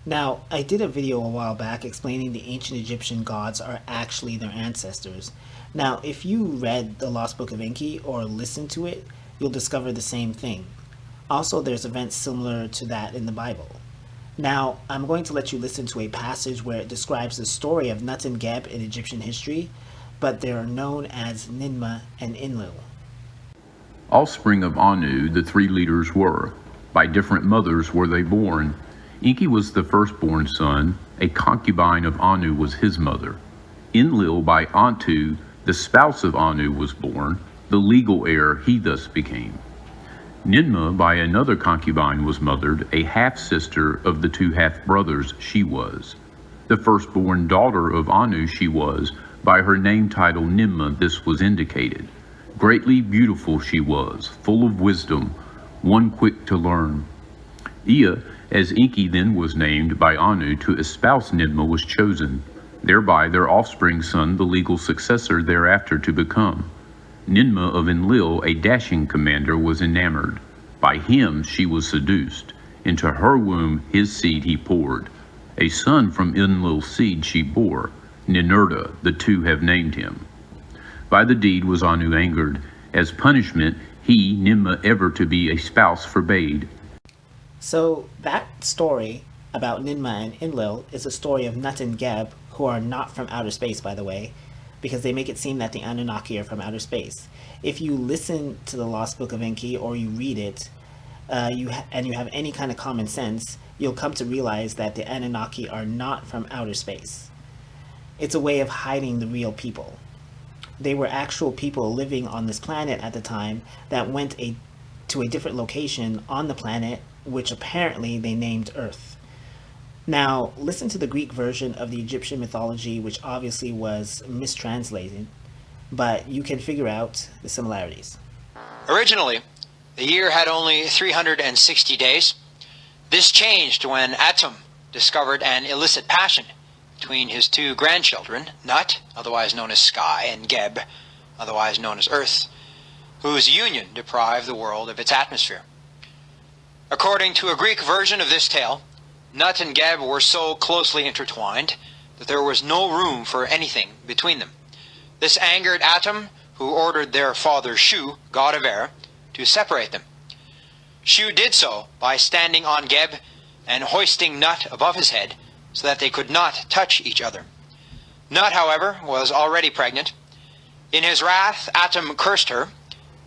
Now, I did a video a while back explaining the ancient Egyptian gods are actually their ancestors. Now, if you read the Lost Book of Enki or listened to it, you'll discover the same thing. Also, there's events similar to that in the Bible. Now, I'm going to let you listen to a passage where it describes the story of Nut and Geb in Egyptian history, but they are known as Ninmah and Enlil. Offspring of Anu, the three leaders were. By different mothers were they born. Enki was the firstborn son. A concubine of Anu was his mother. Enlil by Antu, the spouse of Anu, was born. The legal heir he thus became. Ninmah by another concubine was mothered. A half-sister of the two half-brothers she was. The firstborn daughter of Anu she was. By her name title Ninmah this was indicated. Greatly beautiful she was, full of wisdom, one quick to learn. Ea, as Enki then was named by Anu to espouse Ninmah, was chosen, thereby their offspring son the legal successor thereafter to become. Ninmah of Enlil, a dashing commander, was enamored. By him she was seduced. Into her womb his seed he poured. A son from Enlil's seed she bore. Ninurta, the two have named him. By the deed was Anu angered. As punishment, he, Ninmah, ever to be a spouse forbade. So that story about Ninmah and Enlil is a story of Nut and Geb, who are not from outer space, by the way, because they make it seem that the Anunnaki are from outer space. If you listen to the Lost Book of Enki or you read it, and you have any kind of common sense, you'll come to realize that the Anunnaki are not from outer space. It's a way of hiding the real people. They were actual people living on this planet at the time that went to a different location on the planet, which apparently they named Earth. Now, listen to the Greek version of the Egyptian mythology, which obviously was mistranslated, but you can figure out the similarities. Originally, the year had only 360 days. This changed when Atum discovered an illicit passion between his two grandchildren, Nut, otherwise known as Sky, and Geb, otherwise known as Earth, whose union deprived the world of its atmosphere. According to a Greek version of this tale, Nut and Geb were so closely intertwined that there was no room for anything between them. This angered Atum, who ordered their father Shu, god of air, to separate them. Shu did so by standing on Geb and hoisting Nut above his head so that they could not touch each other. Nut, however, was already pregnant. In his wrath, Atum cursed her.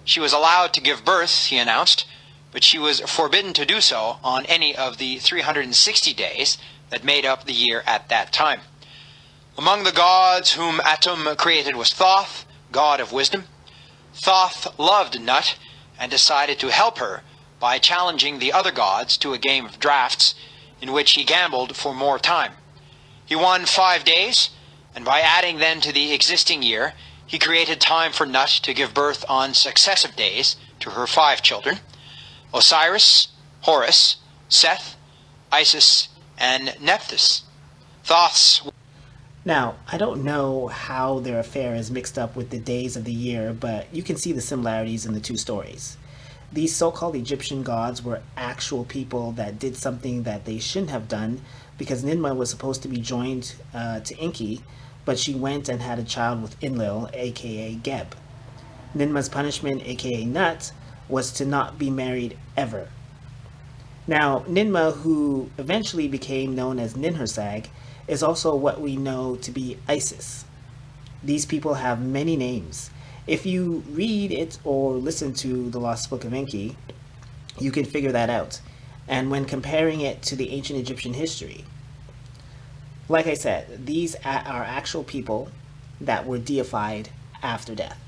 She was allowed to give birth, he announced, but she was forbidden to do so on any of the 360 days that made up the year at that time. Among the gods whom Atum created was Thoth, god of wisdom. Thoth loved Nut and decided to help her by challenging the other gods to a game of drafts in which he gambled for more time. He won 5 days, and by adding them to the existing year, he created time for Nut to give birth on successive days to her 5 children: Osiris, Horus, Seth, Isis, and Nephthys. Thoth's... Now, I don't know how their affair is mixed up with the days of the year, but you can see the similarities in the two stories. These so-called Egyptian gods were actual people that did something that they shouldn't have done, because Ninmah was supposed to be joined to Enki, but she went and had a child with Enlil, aka Geb. Ninmah's punishment, aka Nut, was to not be married ever. Now, Ninmah, who eventually became known as Ninhursag, is also what we know to be Isis. These people have many names. If you read it or listen to the Lost Book of Enki, you can figure that out. And when comparing it to the ancient Egyptian history, like I said, these are actual people that were deified after death.